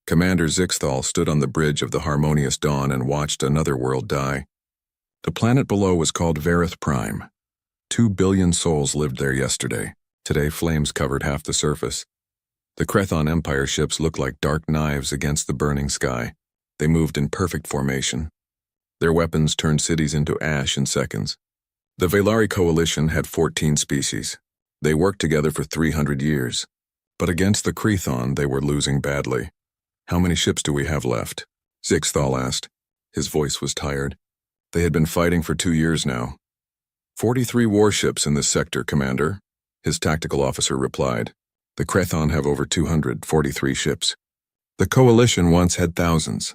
Commander Zixthal stood on the bridge of the Harmonious Dawn and watched another world die. The planet below was called Varith Prime. 2 billion souls lived there yesterday. Today flames covered half the surface. The Crethon Empire ships looked like dark knives against the burning sky. They moved in perfect formation. Their weapons turned cities into ash in seconds. The Velari coalition had 14 species. They worked together for 300 years. But against the Crethon, they were losing badly. "How many ships do we have left?" Zixthal asked. His voice was tired. They had been fighting for 2 years now. 43 warships in this sector, Commander," his tactical officer replied. "The Crethon have over 243 ships. The coalition once had thousands."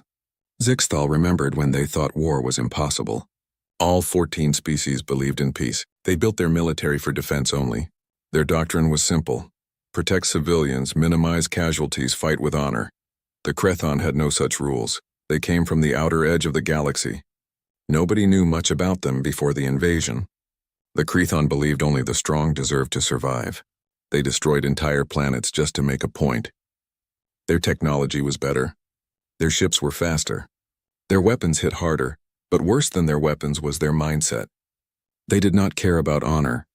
Zixthal remembered when they thought war was impossible. All 14 species believed in peace. They built their military for defense only. Their doctrine was simple: protect civilians, minimize casualties, fight with honor. The Crethon had no such rules. They came from the outer edge of the galaxy. Nobody knew much about them before the invasion. The Crethon believed only the strong deserved to survive. They destroyed entire planets just to make a point. Their technology was better. Their ships were faster. Their weapons hit harder, but worse than their weapons was their mindset. They did not care about honor.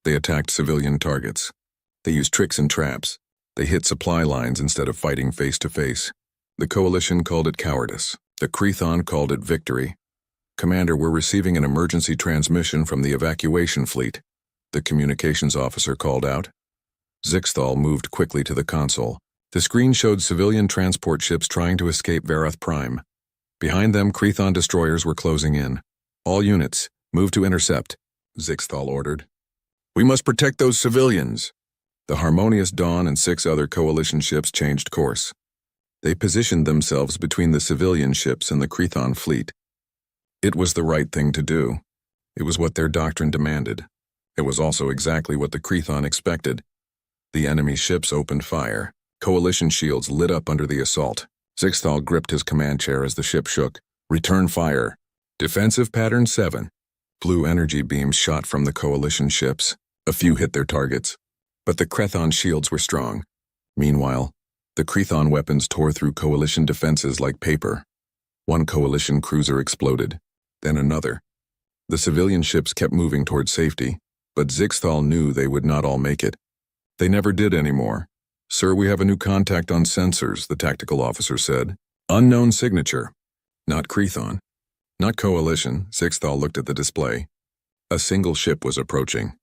They attacked civilian targets. They used tricks and traps. They hit supply lines instead of fighting face to face. The coalition called it cowardice. The Crethon called it victory. "Commander, we're receiving an emergency transmission from the evacuation fleet," the communications officer called out. Zixthal moved quickly to the console. The screen showed civilian transport ships trying to escape Varith Prime. Behind them, Crethon destroyers were closing in. "All units, move to intercept," Zixthal ordered. "We must protect those civilians." The Harmonious Dawn and 6 other coalition ships changed course. They positioned themselves between the civilian ships and the Crethon fleet. It was the right thing to do. It was what their doctrine demanded. It was also exactly what the Crethon expected. The enemy ships opened fire. Coalition shields lit up under the assault. Zixthal gripped his command chair as the ship shook. "Return fire. Defensive pattern 7. Blue energy beams shot from the coalition ships. A few hit their targets. But the Crethon shields were strong. Meanwhile, the Crethon weapons tore through coalition defenses like paper. One coalition cruiser exploded, then another. The civilian ships kept moving toward safety, but Zixthal knew they would not all make it. They never did anymore. "Sir, we have a new contact on sensors," the tactical officer said. "Unknown signature. Not Crethon. Not coalition." Zixthal looked at the display. A single ship was approaching.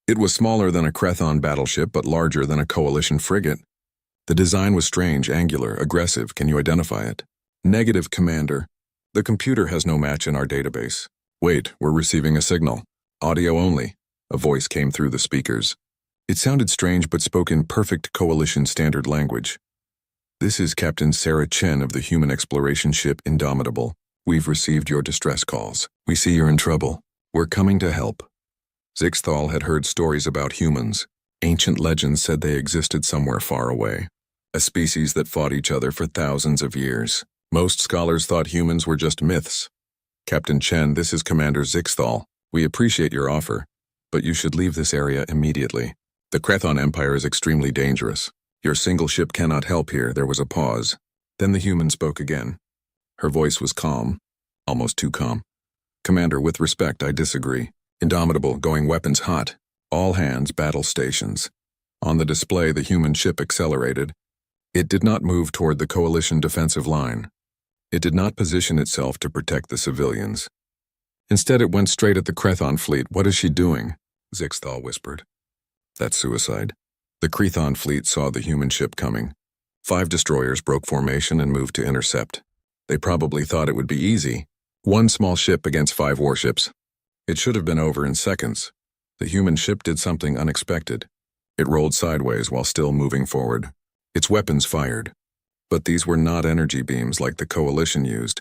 It was smaller than a Crethon battleship, but larger than a coalition frigate. The design was strange, angular, aggressive. "Can you identify it?" "Negative, Commander. The computer has no match in our database." "Wait, we're receiving a signal. Audio only." A voice came through the speakers. It sounded strange but spoke in perfect coalition standard language. "This is Captain Sarah Chen of the human exploration ship Indomitable. We've received your distress calls. We see you're in trouble. We're coming to help." Zixthal had heard stories about humans. Ancient legends said they existed somewhere far away, a species that fought each other for thousands of years. Most scholars thought humans were just myths. "Captain Chen, this is Commander Zixthal. We appreciate your offer, but you should leave this area immediately. The Crethon Empire is extremely dangerous. Your single ship cannot help here." There was a pause. Then the human spoke again. Her voice was calm, almost too calm. "Commander, with respect, I disagree. Indomitable, going weapons hot. All hands, battle stations." On the display, the human ship accelerated. It did not move toward the coalition defensive line. It did not position itself to protect the civilians. Instead, it went straight at the Crethon fleet. "What is she doing?" Zixthal whispered. "That's suicide." The Crethon fleet saw the human ship coming. 5 destroyers broke formation and moved to intercept. They probably thought it would be easy. 1 small ship against 5 warships. It should have been over in seconds. The human ship did something unexpected. It rolled sideways while still moving forward. Its weapons fired. But these were not energy beams like the coalition used.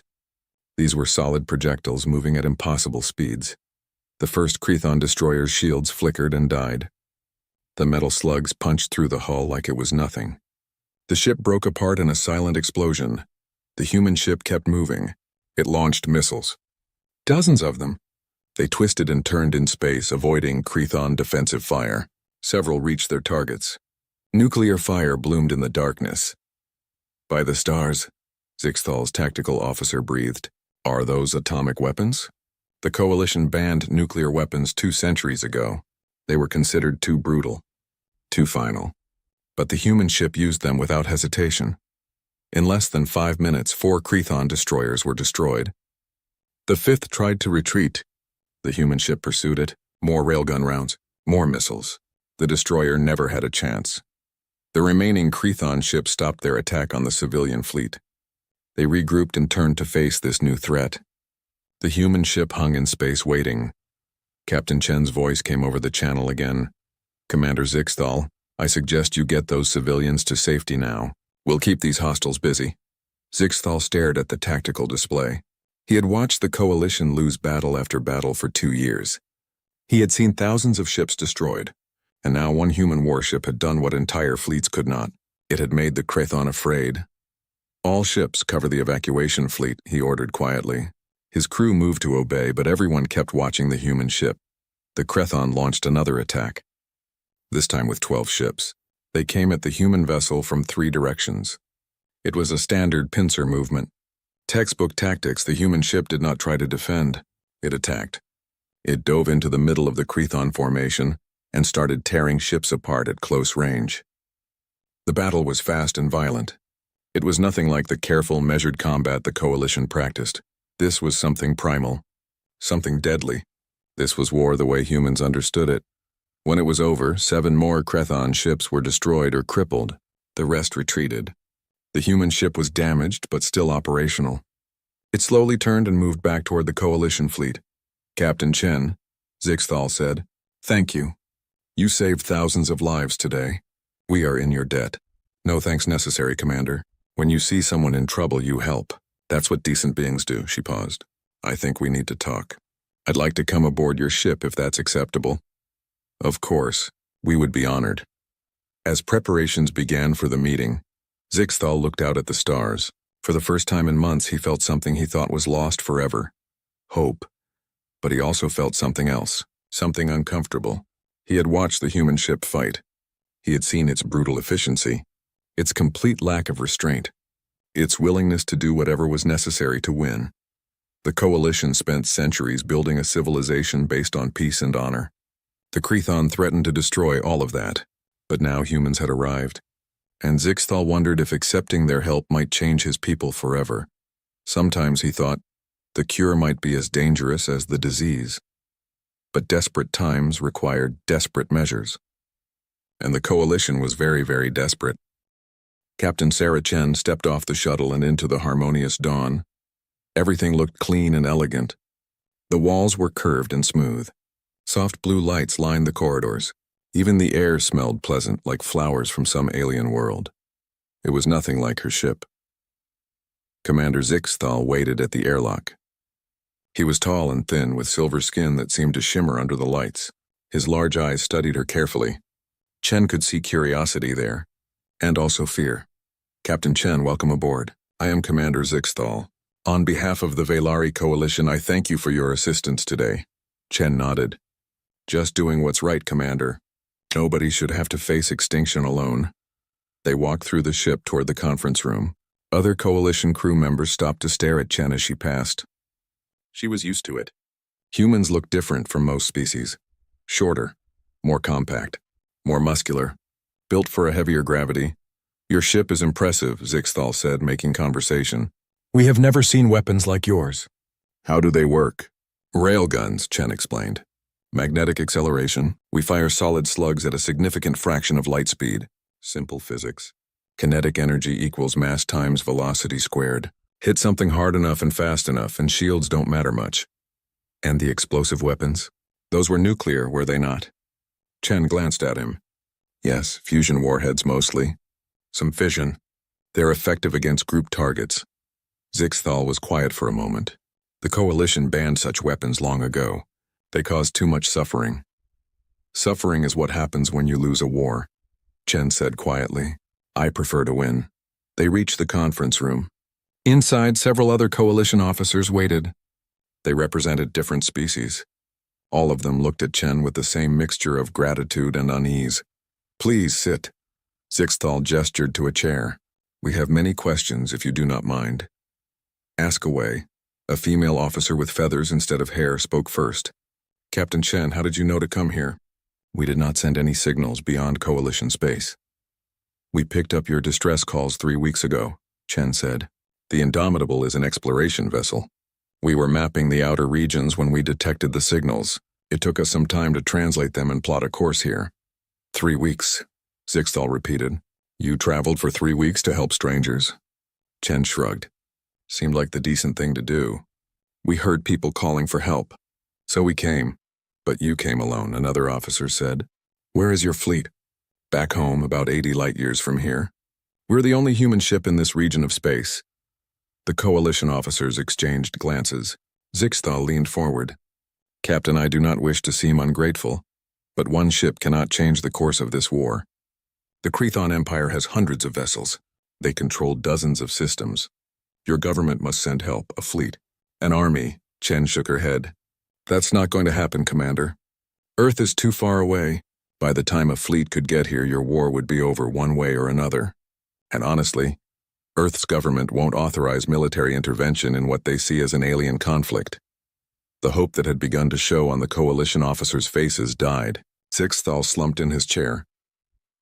These were solid projectiles moving at impossible speeds. The first Crethon destroyer's shields flickered and died. The metal slugs punched through the hull like it was nothing. The ship broke apart in a silent explosion. The human ship kept moving. It launched missiles. Dozens of them. They twisted and turned in space, avoiding Crethon defensive fire. Several reached their targets. Nuclear fire bloomed in the darkness. By the stars, Zixthal's tactical officer breathed. Are those atomic weapons? The Coalition banned nuclear weapons 2 centuries ago. They were considered too brutal, too final. But the human ship used them without hesitation. In less than 5 minutes, 4 Crethon destroyers were destroyed. The 5th tried to retreat. The human ship pursued it. More railgun rounds, more missiles. The destroyer never had a chance. The remaining Crethon ships stopped their attack on the civilian fleet. They regrouped and turned to face this new threat. The human ship hung in space waiting. Captain Chen's voice came over the channel again. Commander Zixthal, I suggest you get those civilians to safety now. We'll keep these hostiles busy. Zixthal stared at the tactical display. He had watched the Coalition lose battle after battle for 2 years. He had seen thousands of ships destroyed, and now one human warship had done what entire fleets could not. It had made the Crethon afraid. All ships cover the evacuation fleet, he ordered quietly. His crew moved to obey, but everyone kept watching the human ship. The Crethon launched another attack, this time with 12 ships. They came at the human vessel from 3 directions. It was a standard pincer movement. Textbook tactics, the human ship did not try to defend. It attacked. It dove into the middle of the Crethon formation and started tearing ships apart at close range. The battle was fast and violent. It was nothing like the careful, measured combat the Coalition practiced. This was something primal, something deadly. This was war the way humans understood it. When it was over, 7 more Crethon ships were destroyed or crippled. The rest retreated. The human ship was damaged but still operational. It slowly turned and moved back toward the Coalition fleet. Captain Chen, Zixthal said, thank you. You saved thousands of lives today. We are in your debt. No thanks necessary, Commander. When you see someone in trouble, you help. That's what decent beings do, she paused. I think we need to talk. I'd like to come aboard your ship if that's acceptable. Of course, we would be honored. As preparations began for the meeting, Zixthal looked out at the stars. For the first time in months, he felt something he thought was lost forever. Hope. But he also felt something else, something uncomfortable. He had watched the human ship fight. He had seen its brutal efficiency, its complete lack of restraint, its willingness to do whatever was necessary to win. The Coalition spent centuries building a civilization based on peace and honor. The Crethon threatened to destroy all of that, but now humans had arrived, and Zixthal wondered if accepting their help might change his people forever. Sometimes he thought the cure might be as dangerous as the disease. But desperate times required desperate measures. And the Coalition was very, very desperate. Captain Sarah Chen stepped off the shuttle and into the harmonious dawn. Everything looked clean and elegant. The walls were curved and smooth. Soft blue lights lined the corridors. Even the air smelled pleasant, like flowers from some alien world. It was nothing like her ship. Commander Zixthal waited at the airlock. He was tall and thin, with silver skin that seemed to shimmer under the lights. His large eyes studied her carefully. Chen could see curiosity there, and also fear. Captain Chen, welcome aboard. I am Commander Zixthal. On behalf of the Velari Coalition, I thank you for your assistance today. Chen nodded. Just doing what's right, Commander. Nobody should have to face extinction alone. They walked through the ship toward the conference room. Other Coalition crew members stopped to stare at Chen as she passed. She was used to it. Humans look different from most species. Shorter, more compact, more muscular, built for a heavier gravity. Your ship is impressive, Zixthal said, making conversation. We have never seen weapons like yours. How do they work? Railguns, Chen explained. Magnetic acceleration. We fire solid slugs at a significant fraction of light speed. Simple physics. Kinetic energy equals mass times velocity squared. Hit something hard enough and fast enough, and shields don't matter much. And the explosive weapons? Those were nuclear, were they not? Chen glanced at him. Yes, fusion warheads mostly. Some fission. They're effective against group targets. Zixthal was quiet for a moment. The Coalition banned such weapons long ago. They caused too much suffering. Suffering is what happens when you lose a war, Chen said quietly. I prefer to win. They reached the conference room. Inside, several other Coalition officers waited. They represented different species. All of them looked at Chen with the same mixture of gratitude and unease. Please sit. Zixthal gestured to a chair. We have many questions if you do not mind. Ask away. A female officer with feathers instead of hair spoke first. Captain Chen, how did you know to come here? We did not send any signals beyond Coalition space. We picked up your distress calls 3 weeks ago, Chen said. The Indomitable is an exploration vessel. We were mapping the outer regions when we detected the signals. It took us some time to translate them and plot a course here. 3 weeks, Zixthal repeated. You traveled for 3 weeks to help strangers? Chen shrugged. Seemed like the decent thing to do. We heard people calling for help. So we came. But you came alone, another officer said. Where is your fleet? Back home, about 80 light years from here. We're the only human ship in this region of space. The Coalition officers exchanged glances. Zixthal leaned forward. Captain, I do not wish to seem ungrateful, but one ship cannot change the course of this war. The Crethon Empire has hundreds of vessels. They control dozens of systems. Your government must send help, a fleet, an army. Chen shook her head. That's not going to happen, Commander. Earth is too far away. By the time a fleet could get here, your war would be over one way or another. And honestly, Earth's government won't authorize military intervention in what they see as an alien conflict. The hope that had begun to show on the Coalition officers' faces died. Zixthal slumped in his chair.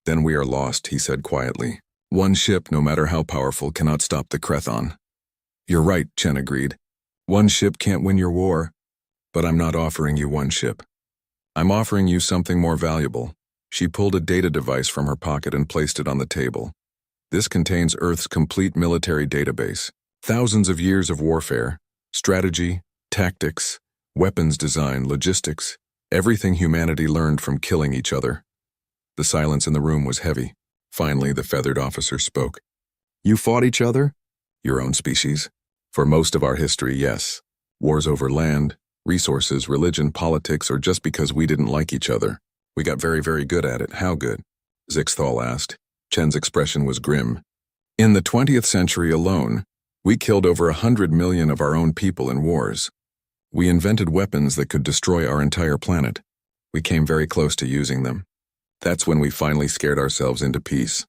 Then we are lost, he said quietly. One ship, no matter how powerful, cannot stop the Crethon. You're right, Chen agreed. One ship can't win your war. But I'm not offering you one ship. I'm offering you something more valuable. She pulled a data device from her pocket and placed it on the table. This contains Earth's complete military database. Thousands of years of warfare, strategy, tactics, weapons design, logistics, everything humanity learned from killing each other. The silence in the room was heavy. Finally, the feathered officer spoke. You fought each other? Your own species? For most of our history, yes. Wars over land, resources, religion, politics, or just because we didn't like each other. We got very, very good at it. How good? Zixthal asked. Chen's expression was grim. In the 20th century alone, we killed over 100 million of our own people in wars. We invented weapons that could destroy our entire planet. We came very close to using them. That's when we finally scared ourselves into peace.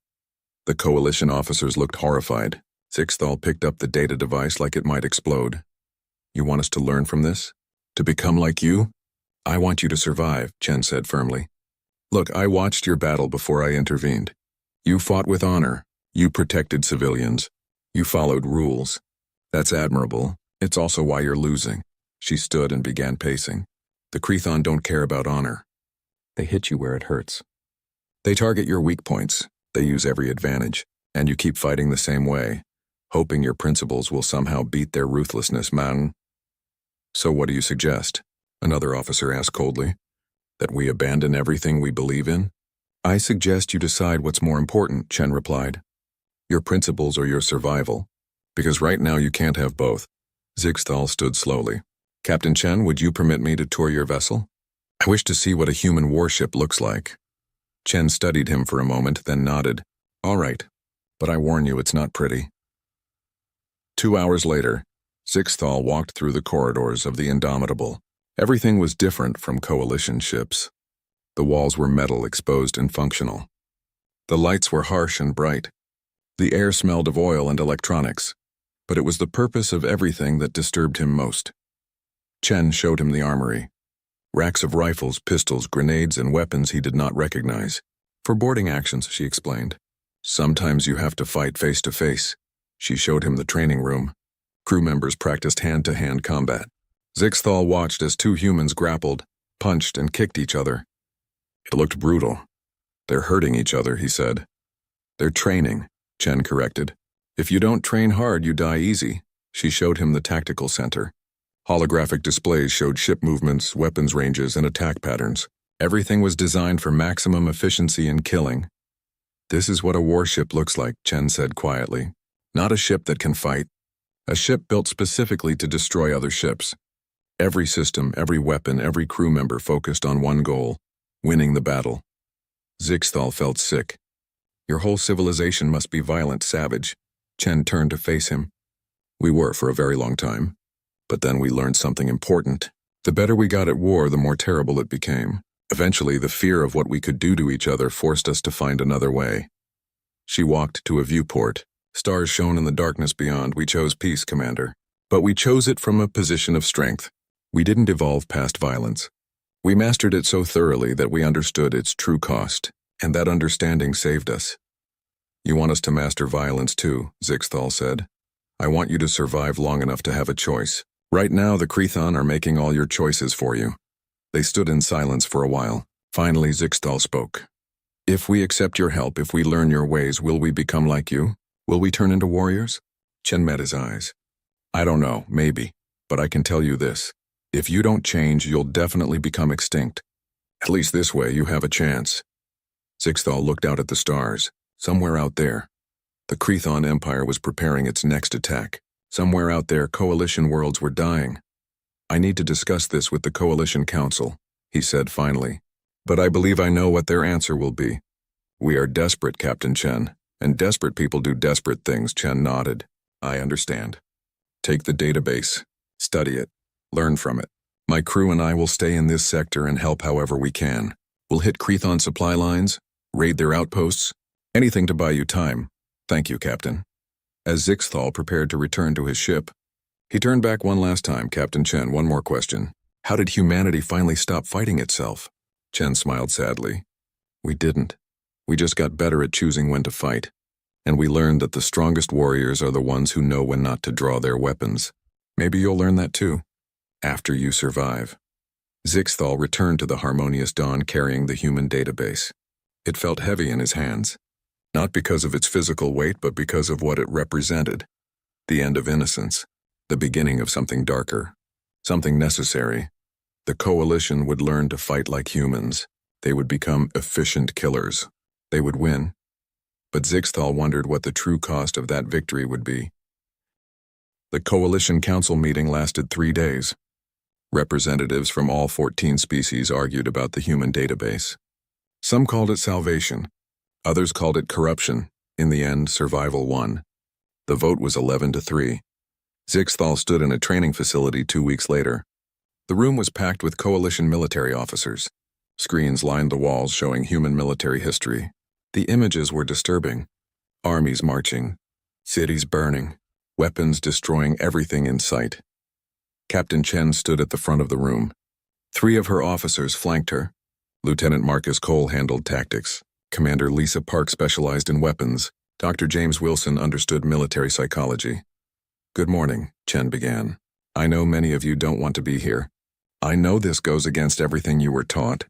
The Coalition officers looked horrified. Zixthal picked up the data device like it might explode. You want us to learn from this? To become like you? I want you to survive, Chen said firmly. Look, I watched your battle before I intervened. You fought with honor. You protected civilians. You followed rules. That's admirable. It's also why you're losing. She stood and began pacing. The Crethon don't care about honor. They hit you where it hurts. They target your weak points. They use every advantage. And you keep fighting the same way, hoping your principles will somehow beat their ruthlessness, man. So what do you suggest? Another officer asked coldly. That we abandon everything we believe in? I suggest you decide what's more important, Chen replied. Your principles or your survival. Because right now you can't have both. Zixthal stood slowly. Captain Chen, would you permit me to tour your vessel? I wish to see what a human warship looks like. Chen studied him for a moment, then nodded. All right, but I warn you it's not pretty. 2 hours later, Zixthal walked through the corridors of the Indomitable. Everything was different from Coalition ships. The walls were metal, exposed and functional. The lights were harsh and bright. The air smelled of oil and electronics. But it was the purpose of everything that disturbed him most. Chen showed him the armory. Racks of rifles, pistols, grenades, and weapons he did not recognize. For boarding actions, she explained. Sometimes you have to fight face to face. She showed him the training room. Crew members practiced hand-to-hand combat. Zixthal watched as two humans grappled, punched, and kicked each other. It looked brutal. They're hurting each other, he said. They're training, Chen corrected. If you don't train hard, you die easy. She showed him the tactical center. Holographic displays showed ship movements, weapons ranges, and attack patterns. Everything was designed for maximum efficiency in killing. This is what a warship looks like, Chen said quietly. Not a ship that can fight. A ship built specifically to destroy other ships. Every system, every weapon, every crew member focused on one goal, winning the battle. Zixthal felt sick. Your whole civilization must be violent, savage. Chen turned to face him. We were for a very long time. But then we learned something important. The better we got at war, the more terrible it became. Eventually, the fear of what we could do to each other forced us to find another way. She walked to a viewport, Stars shone in the darkness beyond. We chose peace, Commander. But we chose it from a position of strength. We didn't evolve past violence. We mastered it so thoroughly that we understood its true cost, and that understanding saved us. You want us to master violence too, Zixthal said. I want you to survive long enough to have a choice. Right now, the Krethon are making all your choices for you. They stood in silence for a while. Finally, Zixthal spoke. If we accept your help, if we learn your ways, will we become like you? Will we turn into warriors? Chen met his eyes. I don't know, maybe, but I can tell you this. If you don't change, you'll definitely become extinct. At least this way, you have a chance. Zixthal looked out at the stars. Somewhere out there, the Krethon Empire was preparing its next attack. Somewhere out there, coalition worlds were dying. I need to discuss this with the Coalition Council, he said finally. But I believe I know what their answer will be. We are desperate, Captain Chen, and desperate people do desperate things, Chen nodded. I understand. Take the database, study it, learn from it. My crew and I will stay in this sector and help however we can. We'll hit Krethon supply lines, raid their outposts, anything to buy you time. Thank you, Captain. As Zixthal prepared to return to his ship, he turned back one last time. Captain Chen, one more question. How did humanity finally stop fighting itself? Chen smiled sadly. We didn't. We just got better at choosing when to fight. And we learned that the strongest warriors are the ones who know when not to draw their weapons. Maybe you'll learn that too, after you survive. Zixthal returned to the Harmonious Dawn carrying the human database. It felt heavy in his hands, not because of its physical weight, but because of what it represented. The end of innocence, the beginning of something darker, something necessary. The Coalition would learn to fight like humans. They would become efficient killers. They would win. But Zixthal wondered what the true cost of that victory would be. The Coalition Council meeting lasted 3 days. Representatives from all 14 species argued about the human database. Some called it salvation. Others called it corruption. In the end, survival won. The vote was 11-3. Zixthal stood in a training facility 2 weeks later. The room was packed with Coalition military officers. Screens lined the walls showing human military history. The images were disturbing. Armies marching, cities burning, weapons destroying everything in sight. Captain Chen stood at the front of the room. 3 of her officers flanked her. Lieutenant Marcus Cole handled tactics. Commander Lisa Park specialized in weapons. Dr. James Wilson understood military psychology. Good morning, Chen began. I know many of you don't want to be here. I know this goes against everything you were taught,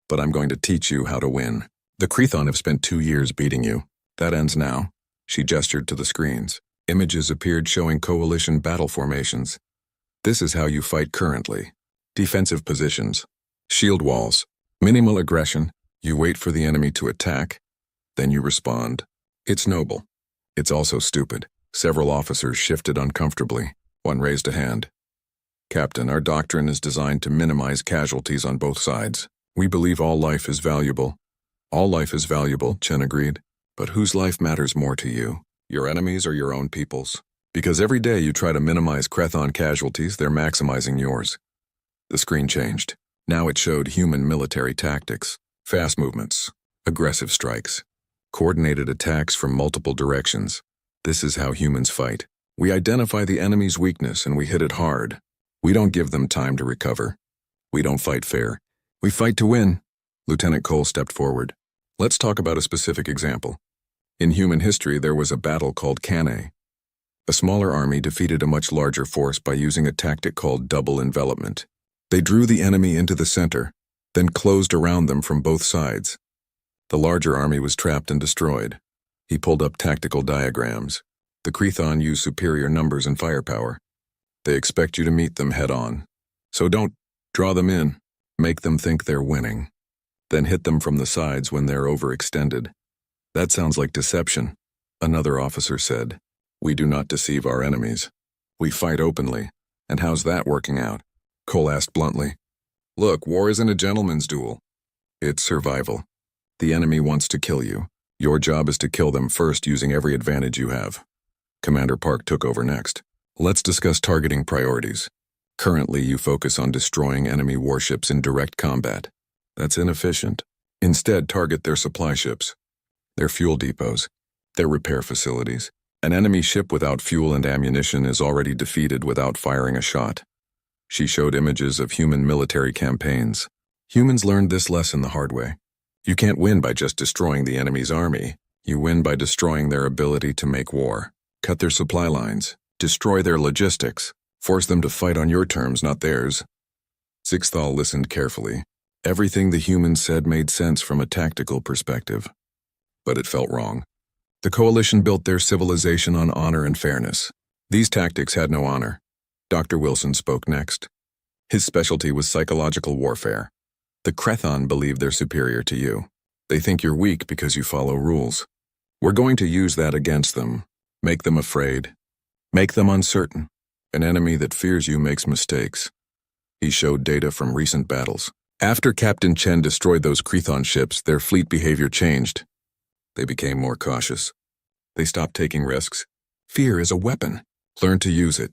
but I'm going to teach you how to win. The Krethon have spent 2 years beating you. That ends now. She gestured to the screens. Images appeared showing Coalition battle formations. This is how you fight currently. Defensive positions, shield walls, minimal aggression. You wait for the enemy to attack, then you respond. It's noble. It's also stupid. Several officers shifted uncomfortably. One raised a hand. Captain, our doctrine is designed to minimize casualties on both sides. We believe all life is valuable. All life is valuable, Chen agreed. But whose life matters more to you? Your enemies or your own people's? Because every day you try to minimize Krethon casualties, they're maximizing yours. The screen changed. Now it showed human military tactics. Fast movements, aggressive strikes, coordinated attacks from multiple directions. This is how humans fight. We identify the enemy's weakness and we hit it hard. We don't give them time to recover. We don't fight fair. We fight to win. Lieutenant Cole stepped forward. Let's talk about a specific example. In human history, there was a battle called Cannae. A smaller army defeated a much larger force by using a tactic called double envelopment. They drew the enemy into the center, then closed around them from both sides. The larger army was trapped and destroyed. He pulled up tactical diagrams. The Krethon use superior numbers and firepower. They expect you to meet them head-on. So don't draw them in. Make them think they're winning. Then hit them from the sides when they're overextended. That sounds like deception, another officer said. We do not deceive our enemies. We fight openly. And how's that working out? Cole asked bluntly. Look, war isn't a gentleman's duel. It's survival. The enemy wants to kill you. Your job is to kill them first using every advantage you have. Commander Park took over next. Let's discuss targeting priorities. Currently, you focus on destroying enemy warships in direct combat. That's inefficient. Instead, target their supply ships, their fuel depots, their repair facilities. An enemy ship without fuel and ammunition is already defeated without firing a shot. She showed images of human military campaigns. Humans learned this lesson the hard way. You can't win by just destroying the enemy's army. You win by destroying their ability to make war, cut their supply lines, destroy their logistics, force them to fight on your terms, not theirs. Zixthal listened carefully. Everything the humans said made sense from a tactical perspective. But it felt wrong. The coalition built their civilization on honor and fairness. These tactics had no honor. Dr. Wilson spoke next. His specialty was psychological warfare. The Crethon believe they're superior to you. They think you're weak because you follow rules. We're going to use that against them. Make them afraid. Make them uncertain. An enemy that fears you makes mistakes. He showed data from recent battles. After Captain Chen destroyed those Crethon ships, their fleet behavior changed. They became more cautious. They stopped taking risks. Fear is a weapon. Learn to use it.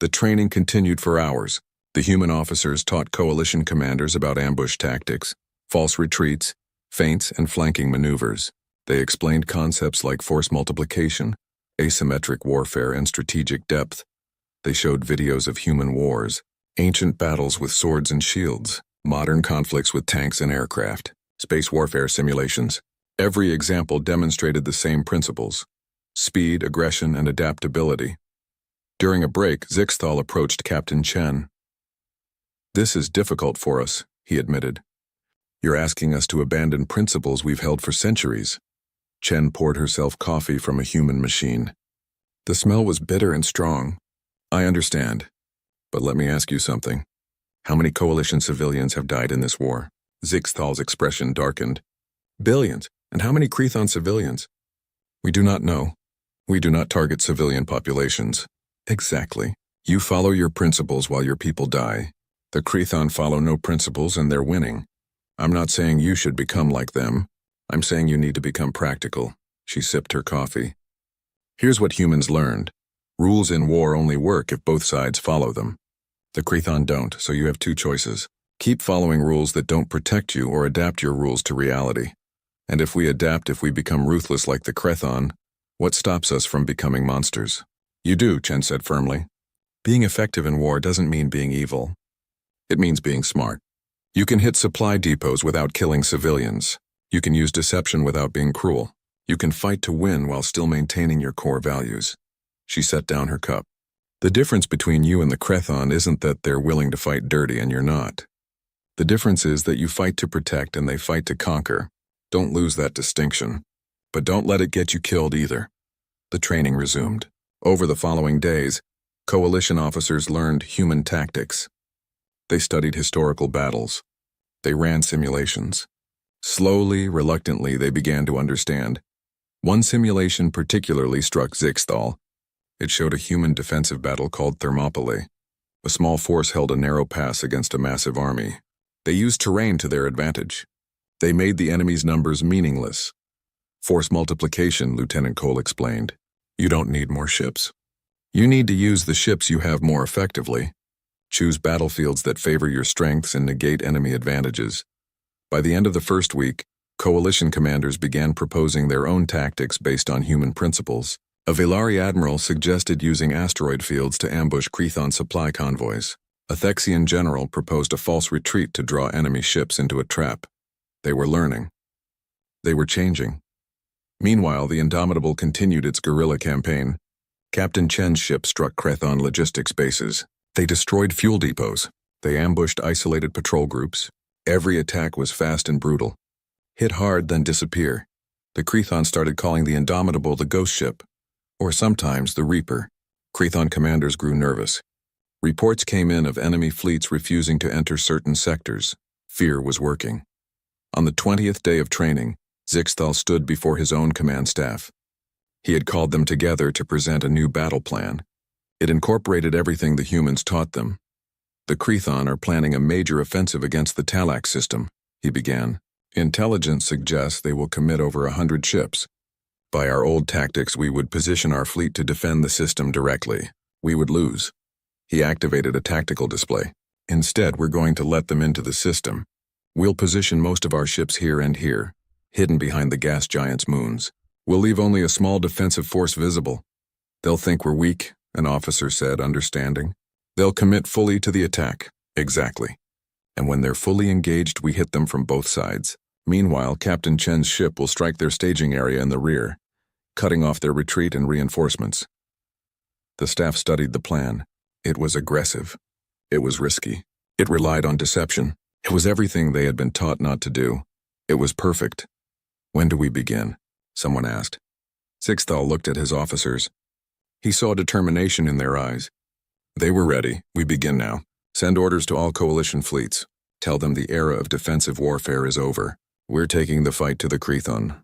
The training continued for hours. The human officers taught coalition commanders about ambush tactics, false retreats, feints, and flanking maneuvers. They explained concepts like force multiplication, asymmetric warfare, and strategic depth. They showed videos of human wars, ancient battles with swords and shields, modern conflicts with tanks and aircraft, space warfare simulations. Every example demonstrated the same principles: speed, aggression, and adaptability. During a break, Zixthal approached Captain Chen. "This is difficult for us," he admitted. "You're asking us to abandon principles we've held for centuries." Chen poured herself coffee from a human machine. The smell was bitter and strong. "I understand. But let me ask you something. How many coalition civilians have died in this war?" Zixthal's expression darkened. "Billions. And how many Crethon civilians?" "We do not know. We do not target civilian populations." "Exactly. You follow your principles while your people die. The Crethon follow no principles and they're winning. I'm not saying you should become like them. I'm saying you need to become practical." She sipped her coffee. "Here's what humans learned. Rules in war only work if both sides follow them. The Crethon don't, so you have two choices. Keep following rules that don't protect you or adapt your rules to reality. And if we become ruthless like the Crethon, what stops us from becoming monsters?" "You do," Chen said firmly. "Being effective in war doesn't mean being evil. It means being smart. You can hit supply depots without killing civilians. You can use deception without being cruel. You can fight to win while still maintaining your core values." She set down her cup. "The difference between you and the Crethon isn't that they're willing to fight dirty and you're not. The difference is that you fight to protect and they fight to conquer. Don't lose that distinction. But don't let it get you killed either." The training resumed. Over the following days, coalition officers learned human tactics. They studied historical battles. They ran simulations. Slowly, reluctantly, they began to understand. One simulation particularly struck Zixthal. It showed a human defensive battle called Thermopylae. A small force held a narrow pass against a massive army. They used terrain to their advantage. They made the enemy's numbers meaningless. "Force multiplication," Lieutenant Cole explained. "You don't need more ships. You need to use the ships you have more effectively. Choose battlefields that favor your strengths and negate enemy advantages." By the end of the first week, coalition commanders began proposing their own tactics based on human principles. A Velari admiral suggested using asteroid fields to ambush Crethon supply convoys. A Thexian general proposed a false retreat to draw enemy ships into a trap. They were learning. They were changing. Meanwhile, the Indomitable continued its guerrilla campaign. Captain Chen's ship struck Crethon logistics bases. They destroyed fuel depots. They ambushed isolated patrol groups. Every attack was fast and brutal. Hit hard, then disappear. The Crethon started calling the Indomitable the Ghost Ship, or sometimes the Reaper. Crethon commanders grew nervous. Reports came in of enemy fleets refusing to enter certain sectors. Fear was working. On the 20th day of training, Zixthal stood before his own command staff. He had called them together to present a new battle plan. It incorporated everything the humans taught them. "The Crethon are planning a major offensive against the Talax system," he began. "Intelligence suggests they will commit over 100 ships. By our old tactics, we would position our fleet to defend the system directly. We would lose." He activated a tactical display. "Instead, we're going to let them into the system. We'll position most of our ships here and here, hidden behind the gas giant's moons. We'll leave only a small defensive force visible. They'll think we're weak, an officer said, understanding. They'll commit fully to the attack. Exactly. And when they're fully engaged, we hit them from both sides. Meanwhile, Captain Chen's ship will strike their staging area in the rear, cutting off their retreat and reinforcements. The staff studied the plan. It was aggressive. It was risky. It relied on deception. It was everything they had been taught not to do. It was perfect. When do we begin? Someone asked. Sixthal looked at his officers. He saw determination in their eyes. They were ready. We begin now. Send orders to all coalition fleets. Tell them the era of defensive warfare is over. We're taking the fight to the Crethon.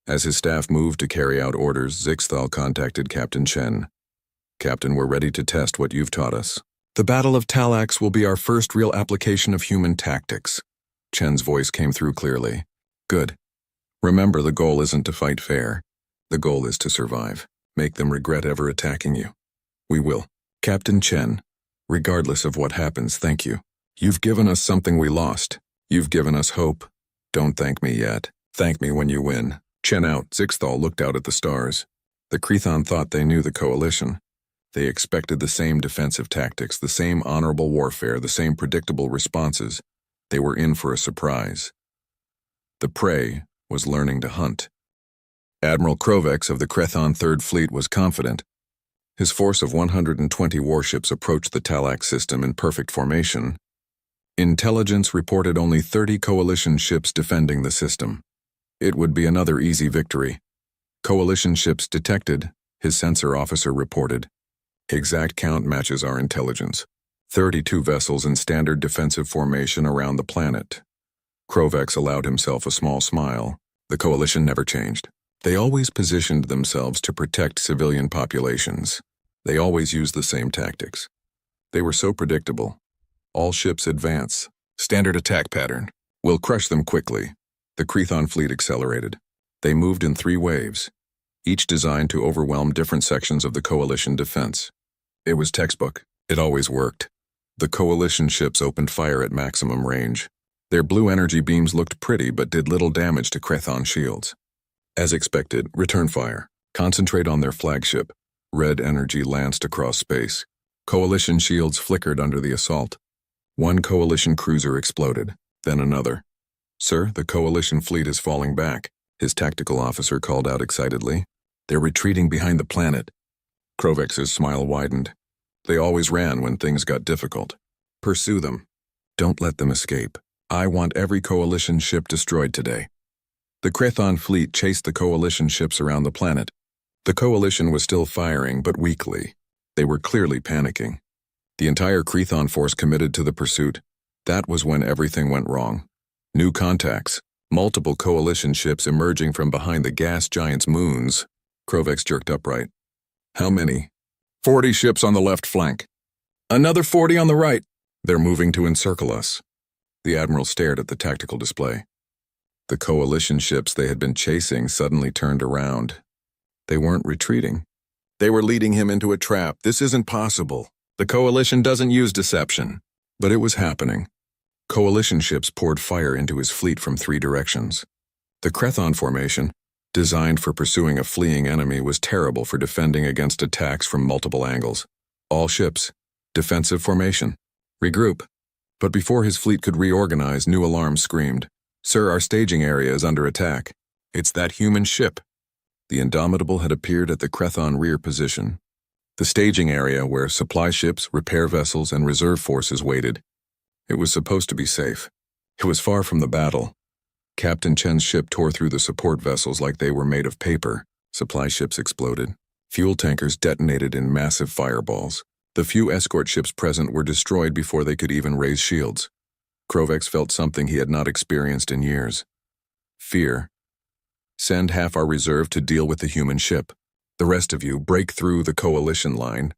As his staff moved to carry out orders, Zixthal contacted Captain Chen. Captain, we're ready to test what you've taught us. The Battle of Talax will be our first real application of human tactics. Chen's voice came through clearly. Good. Remember, the goal isn't to fight fair. The goal is to survive. Make them regret ever attacking you. We will. Captain Chen, regardless of what happens, thank you. You've given us something we lost. You've given us hope. Don't thank me yet. Thank me when you win. Chen out. Zixthal looked out at the stars. The Crethon thought they knew the coalition. They expected the same defensive tactics, the same honorable warfare, the same predictable responses. They were in for a surprise. The prey was learning to hunt. Admiral Krovex of the Crethon Third Fleet was confident. His force of 120 warships approached the Talax system in perfect formation. Intelligence reported only 30 coalition ships defending the system. It would be another easy victory. Coalition ships detected, his sensor officer reported. Exact count matches our intelligence. 32 vessels in standard defensive formation around the planet. Krovex allowed himself a small smile. The coalition never changed. They always positioned themselves to protect civilian populations. They always used the same tactics. They were so predictable. All ships advance. Standard attack pattern. We'll crush them quickly. The Crethon fleet accelerated. They moved in 3 waves, each designed to overwhelm different sections of the coalition defense. It was textbook. It always worked. The coalition ships opened fire at maximum range. Their blue energy beams looked pretty but did little damage to Crethon shields. As expected, return fire. Concentrate on their flagship. Red energy lanced across space. Coalition shields flickered under the assault. One coalition cruiser exploded, then another. Sir, the coalition fleet is falling back, his tactical officer called out excitedly. They're retreating behind the planet. Krovex's smile widened. They always ran when things got difficult. Pursue them. Don't let them escape. I want every coalition ship destroyed today. The Crethon fleet chased the coalition ships around the planet. The coalition was still firing, but weakly. They were clearly panicking. The entire Crethon force committed to the pursuit. That was when everything went wrong. New contacts. Multiple coalition ships emerging from behind the gas giant's moons. Krovex jerked upright. How many? 40 ships on the left flank. Another 40 on the right. They're moving to encircle us. The admiral stared at the tactical display. The coalition ships they had been chasing suddenly turned around. They weren't retreating. They were leading him into a trap. This isn't possible. The coalition doesn't use deception. But it was happening. Coalition ships poured fire into his fleet from 3 directions. The Crethon formation, designed for pursuing a fleeing enemy, was terrible for defending against attacks from multiple angles. All ships, defensive formation, regroup. But before his fleet could reorganize, new alarms screamed. Sir, our staging area is under attack. It's that human ship. The Indomitable had appeared at the Crethon rear position. The staging area where supply ships, repair vessels, and reserve forces waited. It was supposed to be safe. It was far from the battle. Captain Chen's ship tore through the support vessels like they were made of paper. Supply ships exploded. Fuel tankers detonated in massive fireballs. The few escort ships present were destroyed before they could even raise shields. Krovex felt something he had not experienced in years. Fear. Send half our reserve to deal with the human ship. The rest of you break through the coalition line.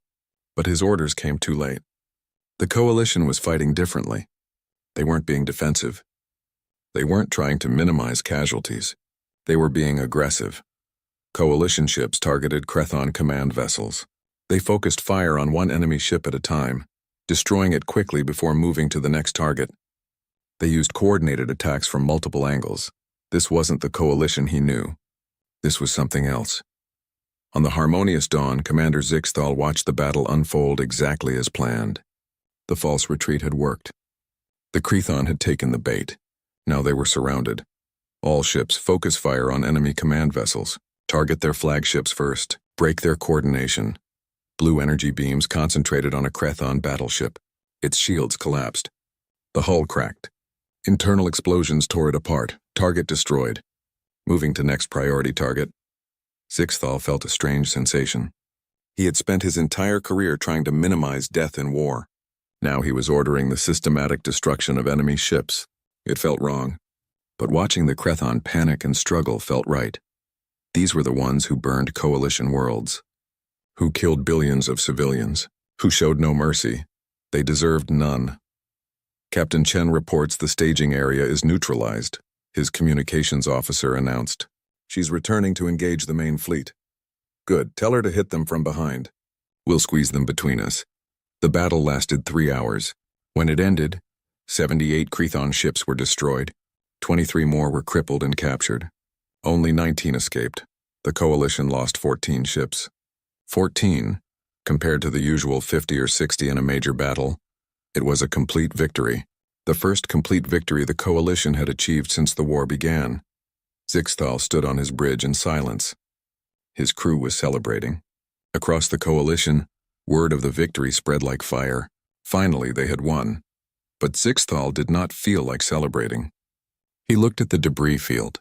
But his orders came too late. The coalition was fighting differently. They weren't being defensive. They weren't trying to minimize casualties. They were being aggressive. Coalition ships targeted Crethon command vessels. They focused fire on one enemy ship at a time, destroying it quickly before moving to the next target. They used coordinated attacks from multiple angles. This wasn't the coalition he knew. This was something else. On the Harmonious Dawn, Commander Zixthal watched the battle unfold exactly as planned. The false retreat had worked. The Crethon had taken the bait. Now they were surrounded. All ships focus fire on enemy command vessels. Target their flagships first. Break their coordination. Blue energy beams concentrated on a Crethon battleship. Its shields collapsed. The hull cracked. Internal explosions tore it apart. Target destroyed. Moving to next priority target. Zixthal felt a strange sensation. He had spent his entire career trying to minimize death in war. Now he was ordering the systematic destruction of enemy ships. It felt wrong. But watching the Crethon panic and struggle felt right. These were the ones who burned coalition worlds, who killed billions of civilians, who showed no mercy. They deserved none. Captain Chen reports the staging area is neutralized, his communications officer announced. She's returning to engage the main fleet. Good, tell her to hit them from behind. We'll squeeze them between us. The battle lasted 3 hours. When it ended, 78 Crethon ships were destroyed. 23 more were crippled and captured. Only 19 escaped. The coalition lost 14 ships. 14, compared to the usual 50 or 60 in a major battle. It was a complete victory. The first complete victory the coalition had achieved since the war began. Zixthal stood on his bridge in silence. His crew was celebrating. Across the coalition, word of the victory spread like fire. Finally, they had won. But Zixthal did not feel like celebrating. He looked at the debris field.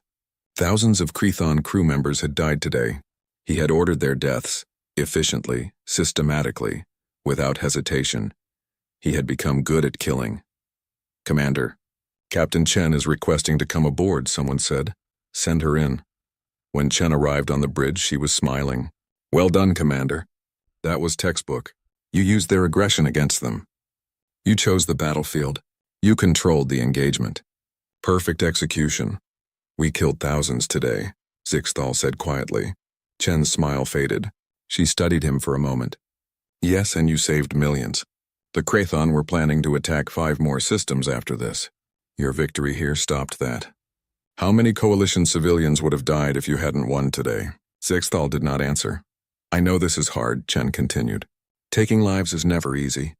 Thousands of Crethon crew members had died today. He had ordered their deaths, efficiently, systematically, without hesitation. He had become good at killing. Commander, Captain Chen is requesting to come aboard, someone said. Send her in. When Chen arrived on the bridge, she was smiling. Well done, Commander. That was textbook. You used their aggression against them. You chose the battlefield. You controlled the engagement. Perfect execution. We killed thousands today, Zixthal said quietly. Chen's smile faded. She studied him for a moment. Yes, and you saved millions. The Crethon were planning to attack 5 more systems after this. Your victory here stopped that. How many coalition civilians would have died if you hadn't won today? Zixthal did not answer. I know this is hard, Chen continued. Taking lives is never easy.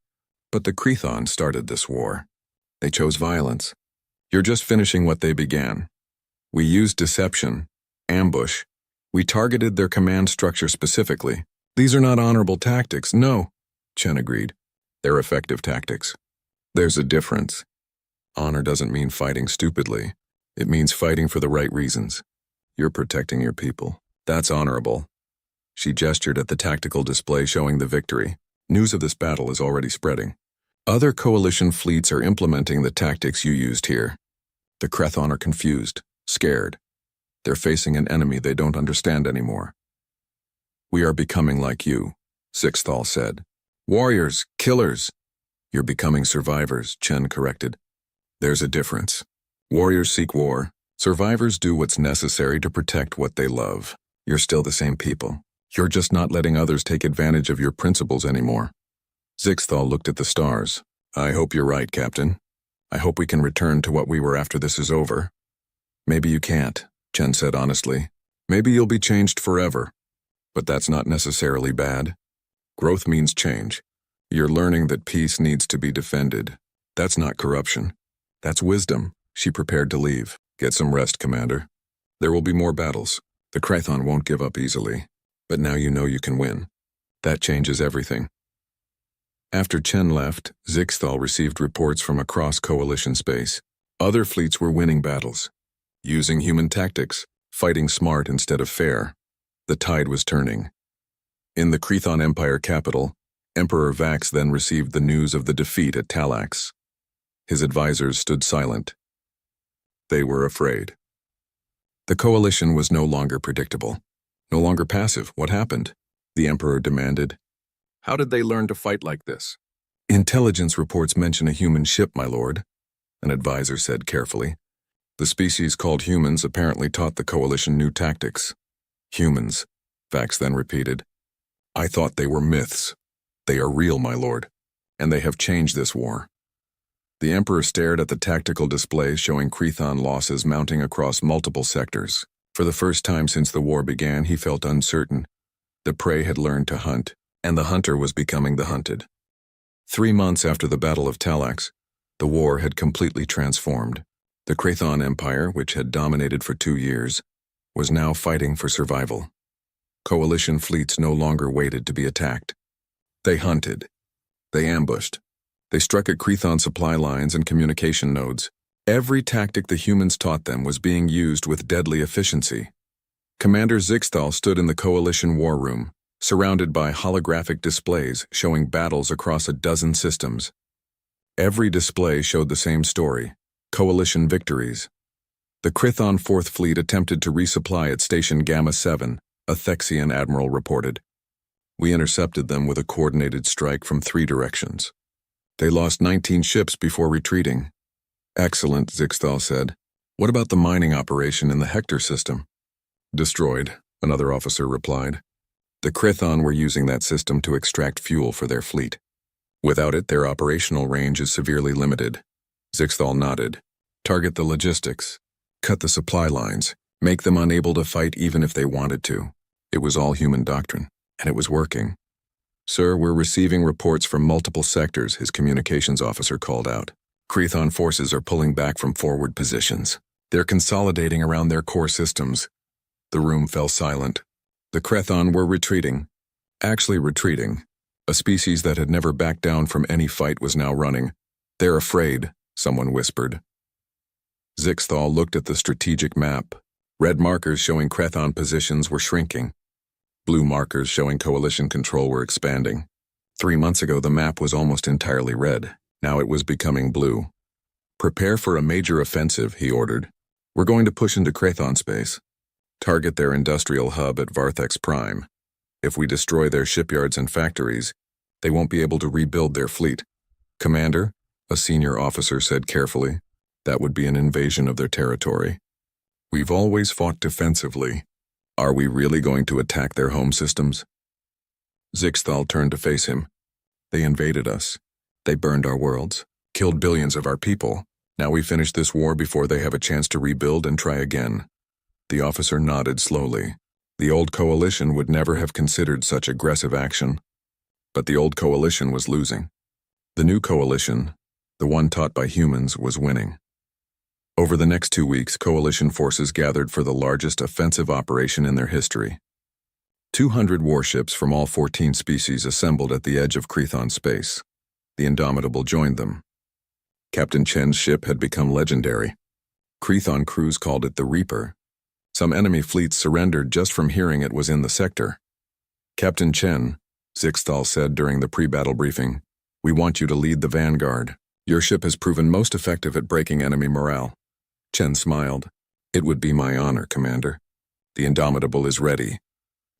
But the Crethon started this war. They chose violence. You're just finishing what they began. We used deception, ambush. We targeted their command structure specifically. These are not honorable tactics, no, Chen agreed. They're effective tactics. There's a difference. Honor doesn't mean fighting stupidly. It means fighting for the right reasons. You're protecting your people. That's honorable. She gestured at the tactical display showing the victory. News of this battle is already spreading. Other coalition fleets are implementing the tactics you used here. The Crethon are confused, scared. They're facing an enemy they don't understand anymore. We are becoming like you, Zixthal said. Warriors, killers. You're becoming survivors, Chen corrected. There's a difference. Warriors seek war. Survivors do what's necessary to protect what they love. You're still the same people. You're just not letting others take advantage of your principles anymore. Zixthal looked at the stars. I hope you're right, Captain. I hope we can return to what we were after this is over. Maybe you can't, Chen said honestly. Maybe you'll be changed forever. But that's not necessarily bad. Growth means change. You're learning that peace needs to be defended. That's not corruption. That's wisdom. She prepared to leave. Get some rest, Commander. There will be more battles. The Crethon won't give up easily. But now you know you can win. That changes everything. After Chen left, Zixthal received reports from across coalition space. Other fleets were winning battles. Using human tactics, fighting smart instead of fair. The tide was turning. In the Crethon Empire capital, Emperor Vax then received the news of the defeat at Talax. His advisors stood silent. They were afraid. The coalition was no longer predictable, no longer passive. What happened? The Emperor demanded. How did they learn to fight like this? Intelligence reports mention a human ship, my lord, an advisor said carefully. The species called humans apparently taught the coalition new tactics. Humans, Vax then repeated. I thought they were myths. They are real, my lord, and they have changed this war. The Emperor stared at the tactical display showing Crethon losses mounting across multiple sectors. For the first time since the war began, he felt uncertain. The prey had learned to hunt, and the hunter was becoming the hunted. 3 months after the Battle of Talax, the war had completely transformed. The Krathon Empire, which had dominated for 2 years, was now fighting for survival. Coalition fleets no longer waited to be attacked. They hunted. They ambushed. They struck at Krathon supply lines and communication nodes. Every tactic the humans taught them was being used with deadly efficiency. Commander Zixthal stood in the Coalition war room, surrounded by holographic displays showing battles across a dozen systems. Every display showed the same story: Coalition victories. The Krathon 4th Fleet attempted to resupply at Station Gamma 7, a Thexian admiral reported. We intercepted them with a coordinated strike from 3 directions. They lost 19 ships before retreating. Excellent, Zixthal said. What about the mining operation in the Hector system? Destroyed, another officer replied. The Krathon were using that system to extract fuel for their fleet. Without it, their operational range is severely limited. Zixthal nodded. Target the logistics. Cut the supply lines. Make them unable to fight even if they wanted to. It was all human doctrine, and it was working. Sir, we're receiving reports from multiple sectors, his communications officer called out. Krathon forces are pulling back from forward positions. They're consolidating around their core systems. The room fell silent. The Krathon were retreating. Actually retreating. A species that had never backed down from any fight was now running. They're afraid, someone whispered. Zixthal looked at the strategic map. Red markers showing Krathon positions were shrinking. Blue markers showing coalition control were expanding. 3 months ago, the map was almost entirely red. Now it was becoming blue. Prepare for a major offensive, he ordered. We're going to push into Krathon space. Target their industrial hub at Varthex Prime. If we destroy their shipyards and factories, they won't be able to rebuild their fleet. Commander, a senior officer said carefully, that would be an invasion of their territory. We've always fought defensively. Are we really going to attack their home systems? Zixthal turned to face him. They invaded us. They burned our worlds, killed billions of our people. Now we finish this war before they have a chance to rebuild and try again. The officer nodded slowly. The old coalition would never have considered such aggressive action. But the old coalition was losing. The new coalition, the one taught by humans, was winning. Over the next 2 weeks, coalition forces gathered for the largest offensive operation in their history. 200 warships from all 14 species assembled at the edge of Krathon space. The Indomitable joined them. Captain Chen's ship had become legendary. Krathon crews called it the Reaper. Some enemy fleets surrendered just from hearing it was in the sector. Captain Chen, Zixthal said during the pre-battle briefing, we want you to lead the vanguard. Your ship has proven most effective at breaking enemy morale. Chen smiled. It would be my honor, Commander. The Indomitable is ready.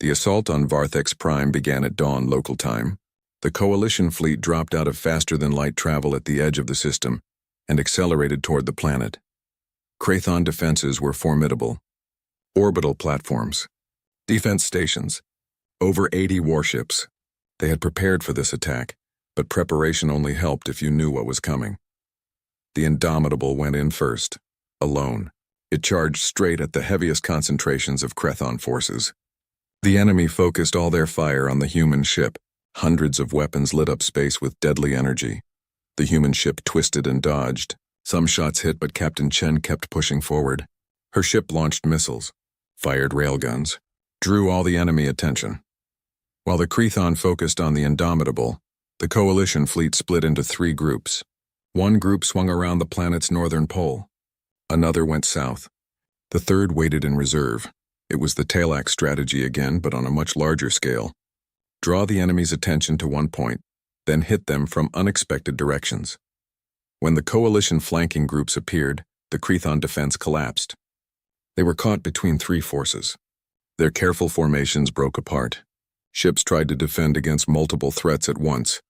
The assault on Varthex Prime began at dawn local time. The coalition fleet dropped out of faster-than-light travel at the edge of the system and accelerated toward the planet. Krathon defenses were formidable. Orbital platforms, defense stations, over 80 warships. They had prepared for this attack, but preparation only helped if you knew what was coming. The Indomitable went in first, alone. It charged straight at the heaviest concentrations of Krathon forces. The enemy focused all their fire on the human ship. Hundreds of weapons lit up space with deadly energy. The human ship twisted and dodged. Some shots hit, but Captain Chen kept pushing forward. Her ship launched missiles, fired railguns, drew all the enemy attention. While the Krathon focused on the Indomitable, the coalition fleet split into 3 groups. One group swung around the planet's northern pole. Another went south. The third waited in reserve. It was the Talax strategy again, but on a much larger scale. Draw the enemy's attention to one point, then hit them from unexpected directions. When the coalition flanking groups appeared, the Krathon defense collapsed. They were caught between 3 forces. Their careful formations broke apart. Ships tried to defend against multiple threats at once.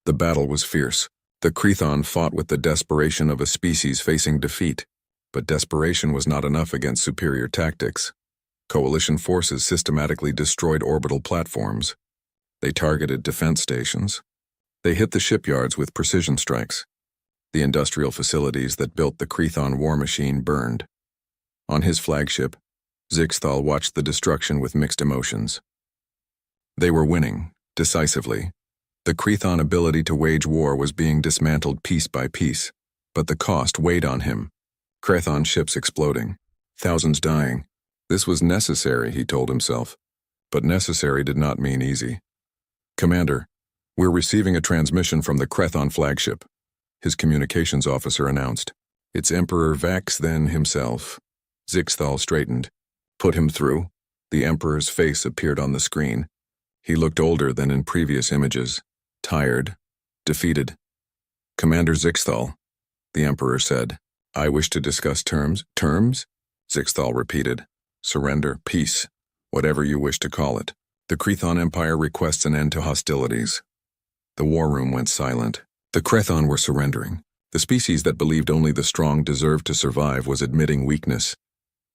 The battle was fierce. The Krathon fought with the desperation of a species facing defeat, but desperation was not enough against superior tactics. Coalition forces systematically destroyed orbital platforms. They targeted defense stations. They hit the shipyards with precision strikes. The industrial facilities that built the Krathon war machine burned. On his flagship, Zixthal watched the destruction with mixed emotions. They were winning, decisively. The Crethon ability to wage war was being dismantled piece by piece, but the cost weighed on him. Crethon ships exploding, thousands dying. This was necessary, he told himself. But necessary did not mean easy. "Commander, we're receiving a transmission from the Crethon flagship," his communications officer announced. "It's Emperor Vax then himself." Zixthal straightened. "Put him through." The Emperor's face appeared on the screen. He looked older than in previous images, tired, defeated. "Commander Zixthal," the Emperor said, "I wish to discuss terms." "Terms?" Zixthal repeated. "Surrender, peace, whatever you wish to call it. The Crethon Empire requests an end to hostilities." The war room went silent. The Crethon were surrendering. The species that believed only the strong deserved to survive was admitting weakness.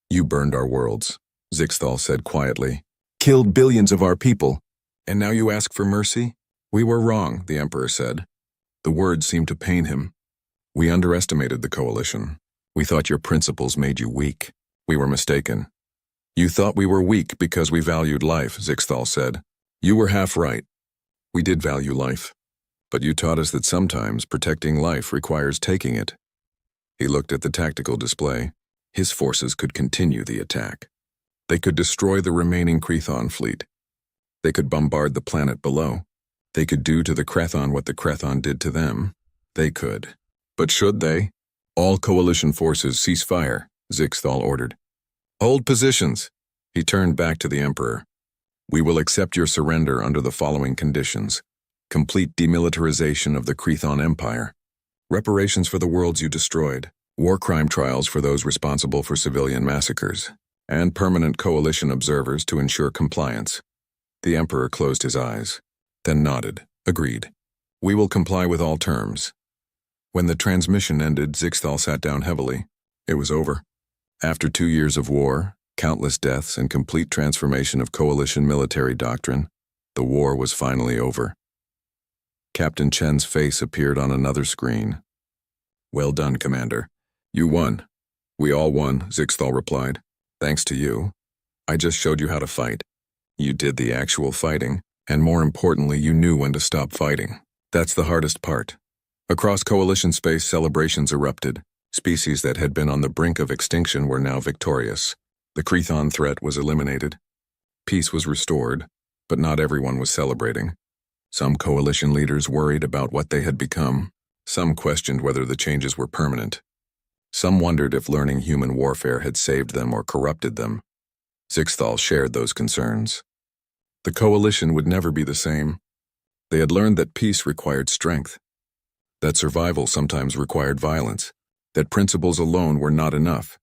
"You burned our worlds," Zixthal said quietly. "Killed billions of our people. And now you ask for mercy?" "We were wrong," the Emperor said. The words seemed to pain him. "We underestimated the coalition. We thought your principles made you weak. We were mistaken." "You thought we were weak because we valued life," Zixthal said. "You were half right. We did value life. But you taught us that sometimes protecting life requires taking it." He looked at the tactical display. His forces could continue the attack. They could destroy the remaining Crethon fleet. They could bombard the planet below. They could do to the Crethon what the Crethon did to them. They could. But should they? "All coalition forces cease fire," Zixthal ordered. "Hold positions." He turned back to the Emperor. "We will accept your surrender under the following conditions. Complete demilitarization of the Crethon Empire. Reparations for the worlds you destroyed. War crime trials for those responsible for civilian massacres. And permanent coalition observers to ensure compliance." The Emperor closed his eyes, then nodded, agreed. "We will comply with all terms." When the transmission ended, Zixthal sat down heavily. It was over. After 2 years of war, countless deaths, and complete transformation of coalition military doctrine, the war was finally over. Captain Chen's face appeared on another screen. "Well done, Commander. You won." "We all won," Zixthal replied. "Thanks to you. I just showed you how to fight. You did the actual fighting, and more importantly, you knew when to stop fighting. That's the hardest part." Across coalition space, celebrations erupted. Species that had been on the brink of extinction were now victorious. The Crethon threat was eliminated. Peace was restored, but not everyone was celebrating. Some coalition leaders worried about what they had become. Some questioned whether the changes were permanent. Some wondered if learning human warfare had saved them or corrupted them. Zixthal shared those concerns. The coalition would never be the same. They had learned that peace required strength, that survival sometimes required violence, that principles alone were not enough.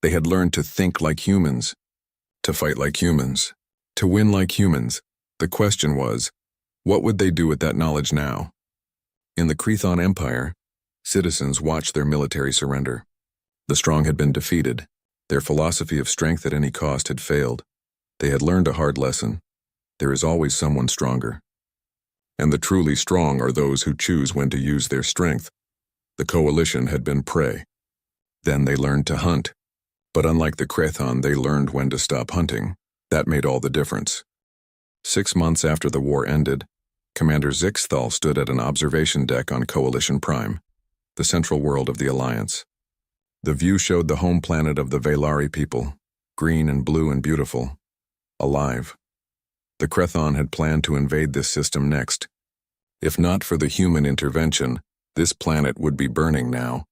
They had learned to think like humans, to fight like humans, to win like humans. The question was, what would they do with that knowledge now? In the Crethon Empire, citizens watched their military surrender. The strong had been defeated. Their philosophy of strength at any cost had failed. They had learned a hard lesson. There is always someone stronger. And the truly strong are those who choose when to use their strength. The coalition had been prey. Then they learned to hunt. But unlike the Crethon, they learned when to stop hunting. That made all the difference. 6 months after the war ended, Commander Zixthal stood at an observation deck on Coalition Prime, the central world of the Alliance. The view showed the home planet of the Velari people, green and blue and beautiful, alive. The Crethon had planned to invade this system next. If not for the human intervention, this planet would be burning now.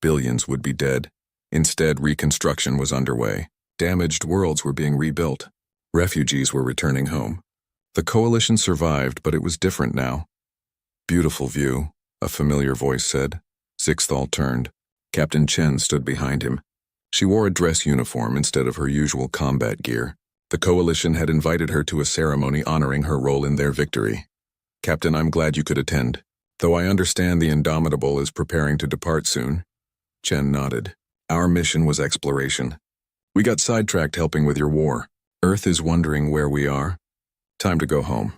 Billions would be dead. Instead, reconstruction was underway. Damaged worlds were being rebuilt. Refugees were returning home. The coalition survived, but it was different now. "Beautiful view," a familiar voice said. Zixthal turned. Captain Chen stood behind him. She wore a dress uniform instead of her usual combat gear. The coalition had invited her to a ceremony honoring her role in their victory. "Captain, I'm glad you could attend. Though I understand the Indomitable is preparing to depart soon." Chen nodded. "Our mission was exploration. We got sidetracked helping with your war. Earth is wondering where we are. Time to go home."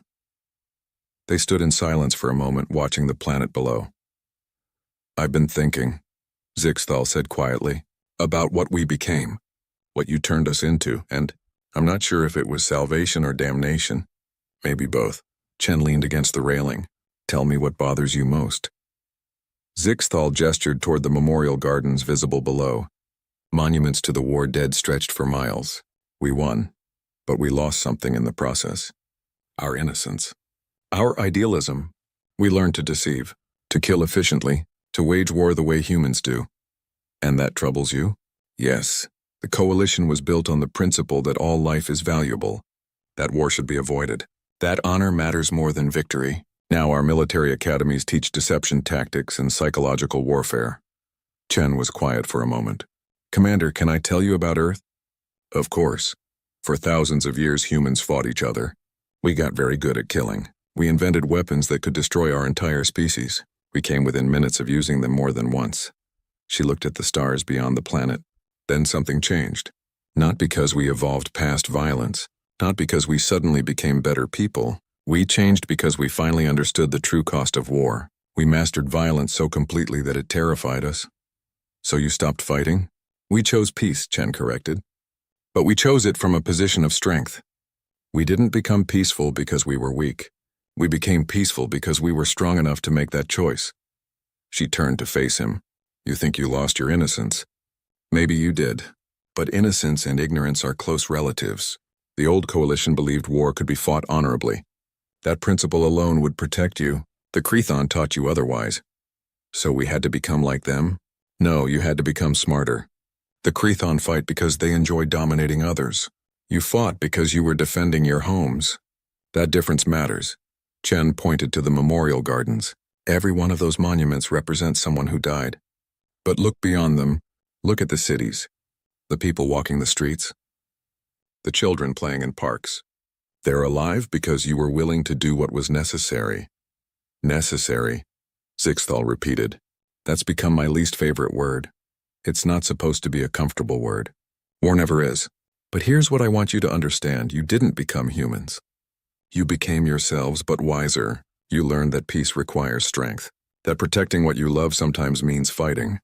They stood in silence for a moment, watching the planet below. "I've been thinking," Zixthal said quietly, "about what we became, what you turned us into, and I'm not sure if it was salvation or damnation. Maybe both. Chen leaned against the railing. Tell me what bothers you most. Zixthal gestured toward the memorial gardens visible below. Monuments to the war dead stretched for miles. We won, but we lost something in the process. Our innocence. Our idealism. We learned to deceive, to kill efficiently, to wage war the way humans do. And that troubles you? Yes. The coalition was built on the principle that all life is valuable. That war should be avoided. That honor matters more than victory. Now our military academies teach deception tactics and psychological warfare. Chen was quiet for a moment. Commander, can I tell you about Earth? Of course. For thousands of years humans fought each other. We got very good at killing. We invented weapons that could destroy our entire species. We came within minutes of using them more than once. She looked at the stars beyond the planet. Then something changed. Not because we evolved past violence. Not because we suddenly became better people. We changed because we finally understood the true cost of war. We mastered violence so completely that it terrified us. So you stopped fighting? We chose peace, Chen corrected. But we chose it from a position of strength. We didn't become peaceful because we were weak. We became peaceful because we were strong enough to make that choice. She turned to face him. You think you lost your innocence? Maybe you did. But innocence and ignorance are close relatives. The old coalition believed war could be fought honorably. That principle alone would protect you. The Krethon taught you otherwise. So we had to become like them? No, you had to become smarter. The Krethon fight because they enjoy dominating others. You fought because you were defending your homes. That difference matters. Chen pointed to the memorial gardens. Every one of those monuments represents someone who died. But look beyond them. Look at the cities. The people walking the streets. The children playing in parks. They're alive because you were willing to do what was necessary. Necessary, Zixthal repeated. That's become my least favorite word. It's not supposed to be a comfortable word. War never is. But here's what I want you to understand. You didn't become humans. You became yourselves, but wiser. You learned that peace requires strength. That protecting what you love sometimes means fighting.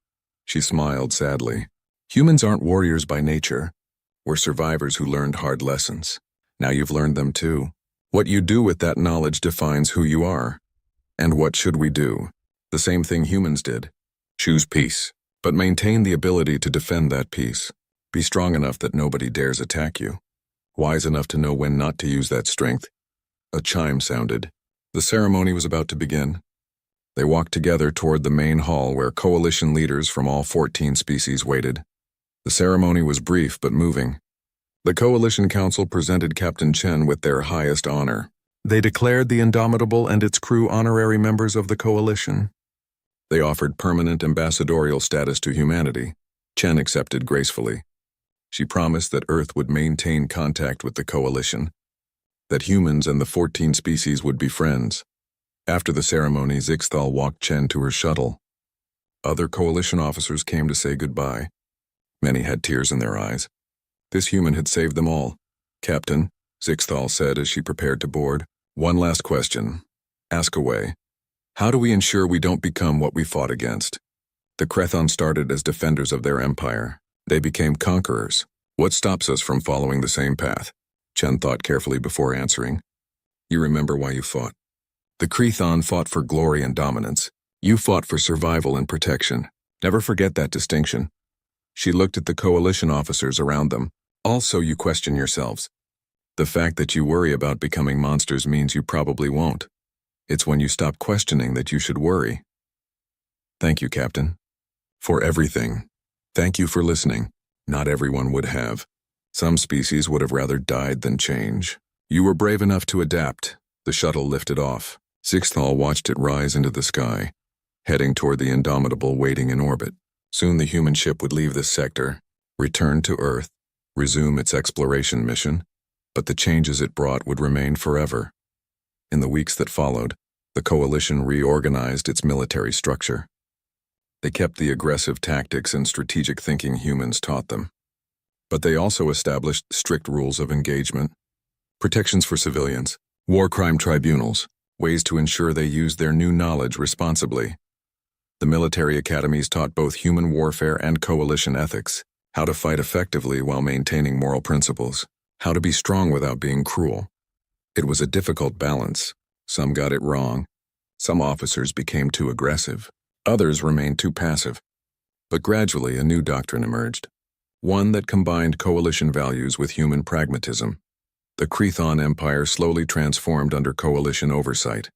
She smiled sadly. Humans aren't warriors by nature. We're survivors who learned hard lessons. Now you've learned them too. What you do with that knowledge defines who you are. And what should we do? The same thing humans did. Choose peace, but maintain the ability to defend that peace. Be strong enough that nobody dares attack you. Wise enough to know when not to use that strength. A chime sounded. The ceremony was about to begin. They walked together toward the main hall where coalition leaders from all 14 species waited. The ceremony was brief but moving. The Coalition Council presented Captain Chen with their highest honor. They declared the Indomitable and its crew honorary members of the Coalition. They offered permanent ambassadorial status to humanity. Chen accepted gracefully. She promised that Earth would maintain contact with the Coalition, that humans and the 14 species would be friends. After the ceremony, Zixthal walked Chen to her shuttle. Other Coalition officers came to say goodbye. Many had tears in their eyes. This human had saved them all. Captain, Zixthal said as she prepared to board. One last question. Ask away. How do we ensure we don't become what we fought against? The Krethon started as defenders of their empire. They became conquerors. What stops us from following the same path? Chen thought carefully before answering. You remember why you fought. The Krethon fought for glory and dominance. You fought for survival and protection. Never forget that distinction. She looked at the coalition officers around them. Also, you question yourselves. The fact that you worry about becoming monsters means you probably won't. It's when you stop questioning that you should worry. Thank you, Captain. For everything. Thank you for listening. Not everyone would have. Some species would have rather died than change. You were brave enough to adapt. The shuttle lifted off. Zixthal watched it rise into the sky, heading toward the Indomitable waiting in orbit. Soon the human ship would leave this sector, return to Earth, resume its exploration mission, but the changes it brought would remain forever. In the weeks that followed, the Coalition reorganized its military structure. They kept the aggressive tactics and strategic thinking humans taught them. But they also established strict rules of engagement, protections for civilians, war crime tribunals, ways to ensure they used their new knowledge responsibly. The military academies taught both human warfare and coalition ethics, how to fight effectively while maintaining moral principles, how to be strong without being cruel. It was a difficult balance. Some got it wrong. Some officers became too aggressive. Others remained too passive. But gradually a new doctrine emerged, one that combined coalition values with human pragmatism. The Chthon Empire slowly transformed under coalition oversight.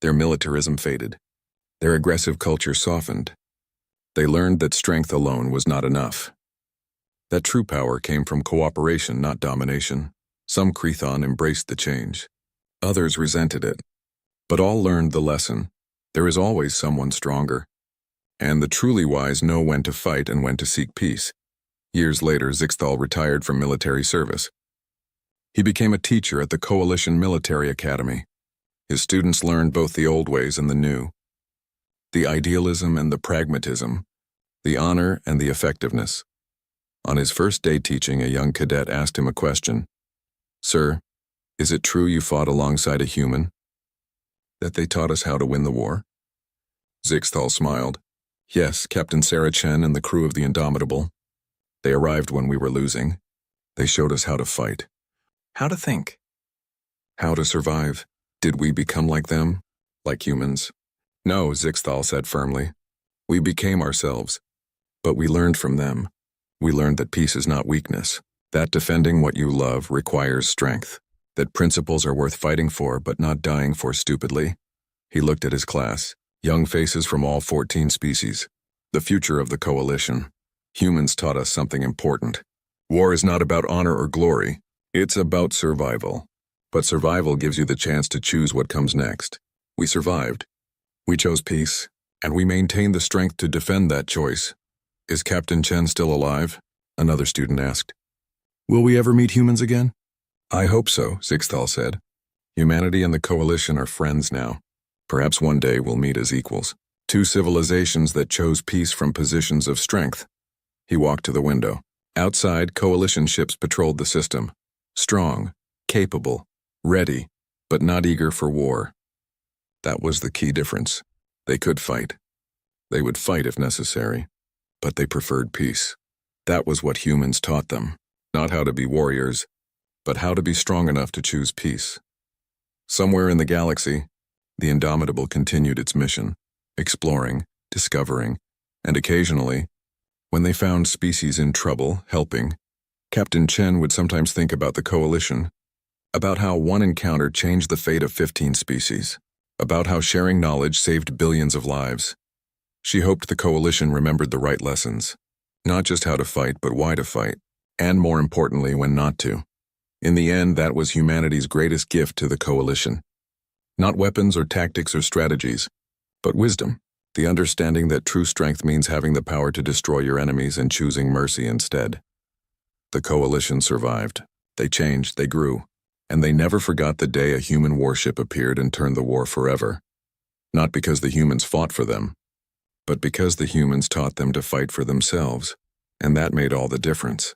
Their militarism faded. Their aggressive culture softened. They learned that strength alone was not enough. That true power came from cooperation, not domination. Some Chthon embraced the change. Others resented it. But all learned the lesson. There is always someone stronger. And the truly wise know when to fight and when to seek peace. Years later, Zixthal retired from military service. He became a teacher at the Coalition Military Academy. His students learned both the old ways and the new, the idealism and the pragmatism, the honor and the effectiveness. On his first day teaching, a young cadet asked him a question. "Sir, is it true you fought alongside a human? That they taught us how to win the war?" Zixthal smiled. "Yes, Captain Sarah Chen and the crew of the Indomitable. They arrived when we were losing. They showed us how to fight. How to think. How to survive. Did we become like them? Like humans?" "No," Zixthal said firmly. "We became ourselves. But we learned from them. We learned that peace is not weakness, that defending what you love requires strength, that principles are worth fighting for but not dying for stupidly." He looked at his class, young faces from all 14 species. The future of the coalition. Humans taught us something important. War is not about honor or glory. It's about survival. But survival gives you the chance to choose what comes next. We survived. We chose peace, and we maintained the strength to defend that choice. "Is Captain Chen still alive?" another student asked. "Will we ever meet humans again?" "I hope so," Zixthal said. "Humanity and the coalition are friends now. Perhaps one day we'll meet as equals. Two civilizations that chose peace from positions of strength." He walked to the window. Outside, coalition ships patrolled the system. Strong, capable, ready, but not eager for war. That was the key difference. They could fight. They would fight if necessary, but they preferred peace. That was what humans taught them. Not how to be warriors, but how to be strong enough to choose peace. Somewhere in the galaxy, the Indomitable continued its mission, exploring, discovering, and occasionally, when they found species in trouble, helping. Captain Chen would sometimes think about the coalition, about how one encounter changed the fate of 15 species, about how sharing knowledge saved billions of lives. She hoped the coalition remembered the right lessons, not just how to fight, but why to fight, and more importantly, when not to. In the end, that was humanity's greatest gift to the coalition. Not weapons or tactics or strategies, but wisdom, the understanding that true strength means having the power to destroy your enemies and choosing mercy instead. The coalition survived. They changed, they grew, and they never forgot the day a human warship appeared and turned the war forever. Not because the humans fought for them, but because the humans taught them to fight for themselves, and that made all the difference.